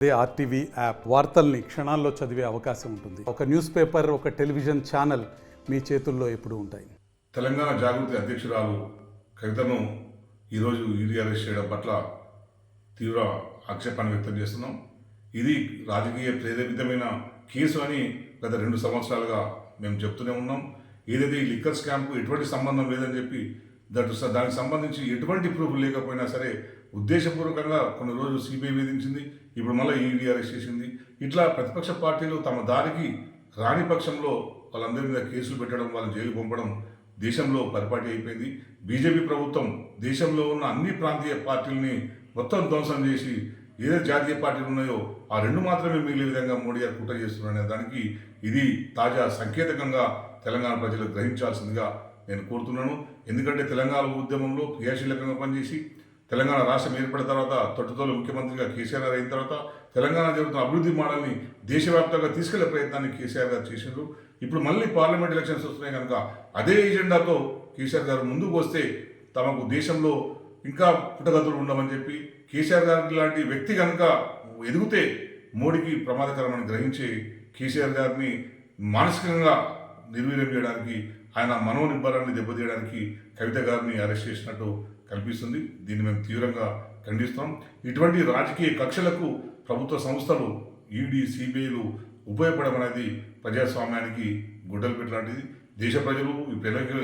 అదే RTV app వార్తల్ని క్షణాల్లో చదివే అవకాశం ఉంటుంది. ఒక న్యూస్ పేపర్, ఒక టెలివిజన్ ఛానల్ మీ చేతుల్లో ఎప్పుడూ ఉంటాయి. తెలంగాణ జాగృతి అధ్యక్షురాలు కవితను ఈరోజు ఈడీ అరెస్ట్ చేయడం పట్ల తీవ్ర ఆక్షేపాన్ని వ్యక్తం చేస్తున్నాం. ఇది రాజకీయ ప్రేరేపితమైన కేసు అని గత 2 సంవత్సరాలుగా మేము చెప్తూనే ఉన్నాం. ఏదైతే ఈ లిక్కర్ స్కామ్కు ఎటువంటి సంబంధం లేదని చెప్పి దానికి సంబంధించి ఎటువంటి ప్రూఫ్ లేకపోయినా సరే ఉద్దేశపూర్వకంగా కొన్ని రోజులు సిబిఐ వేధించింది, ఇప్పుడు మళ్ళీ ఈడీ అరెస్ట్ చేసింది. ఇట్లా ప్రతిపక్ష పార్టీలు తమ దారికి రాని పక్షంలో వాళ్ళందరి మీద కేసులు పెట్టడం, వాళ్ళని జైలు పంపడం దేశంలో పరిపాటి అయిపోయింది. బీజేపీ ప్రభుత్వం దేశంలో ఉన్న అన్ని ప్రాంతీయ పార్టీలని మొత్తం ధ్వంసం చేసి ఏదైతే జాతీయ పార్టీలు ఉన్నాయో ఆ 2 మాత్రమే మిగిలే విధంగా మోడీ గారు కుట్ర చేస్తున్నారనే దానికి ఇది తాజా సంకేతకంగా తెలంగాణ ప్రజలు గ్రహించాల్సిందిగా నేను కోరుతున్నాను. ఎందుకంటే తెలంగాణ ఉద్యమంలో క్రియాశీలకంగా పనిచేసి తెలంగాణ రాష్ట్రం ఏర్పడిన తర్వాత తొట్టుతోలు ముఖ్యమంత్రిగా కేసీఆర్ గారు అయిన తర్వాత తెలంగాణ జరుగుతున్న అభివృద్ధి మోడల్ని దేశవ్యాప్తంగా తీసుకెళ్లే ప్రయత్నాన్ని కేసీఆర్ గారు చేశారు. ఇప్పుడు మళ్ళీ పార్లమెంట్ ఎలక్షన్స్ వస్తున్నాయి కనుక అదే ఎజెండాతో కేసీఆర్ గారు ముందుకు వస్తే తమకు దేశంలో ఇంకా పుట్టగతులు ఉండమని చెప్పి కేసీఆర్ గారి లాంటి వ్యక్తి కనుక ఎదిగితే మోడీకి ప్రమాదకరమని గ్రహించి కేసీఆర్ గారిని మానసికంగా నిర్వీర్యం చేయడానికి, ఆయన మనోనిబ్బరాన్ని దెబ్బతీయడానికి కవిత గారిని అరెస్ట్ చేసినట్టు కల్పిస్తుంది. దీన్ని మేము తీవ్రంగా ఖండిస్తాం. ఇటువంటి రాజకీయ కక్షలకు ప్రభుత్వ సంస్థలు ఈడీ, సిబిఐలు ఉపయోగపడడం అనేది ప్రజాస్వామ్యానికి గుడ్డలు పెట్టలాంటిది. దేశ ప్రజలు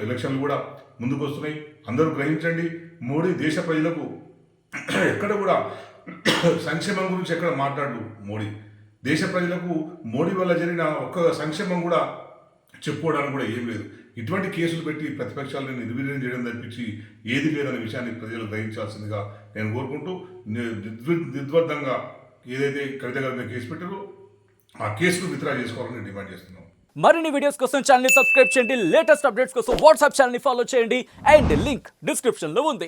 ఎలక్షన్లు కూడా ముందుకు వస్తున్నాయి. అందరూ గ్రహించండి, మోడీ దేశ ప్రజలకు ఎక్కడ కూడా సంక్షేమం గురించి ఎక్కడ మాట్లాడు. మోడీ దేశ ప్రజలకు మోడీ వల్ల జరిగిన ఒక్క సంక్షేమం కూడా చెప్పుకోవడానికి కూడా ఏం లేదు. ఇటువంటి కేసులు పెట్టి ప్రతిపక్షాలను నిర్వీర్యం చేయడం తప్పించి ఏది లేదనే విషయాన్ని ప్రజలు గ్రహించాల్సిందిగా నేను కోరుకుంటూ, నిర్ద్వందంగా ఏదైతే కవిత గారి మీద కేసు పెట్టారో ఆ కేసును విత్డ్రా చేసుకోవాలని డిమాండ్ చేస్తున్నాం. మరిన్ని వీడియోస్ కోసం ఛానల్ ని సబ్స్క్రైబ్ చేయండి. లేటెస్ట్ అప్డేట్స్ కోసం వాట్సాప్ ఛానల్ ని ఫాలో చేయండి. అండ్ లింక్ డిస్క్రిప్షన్ లో ఉంది.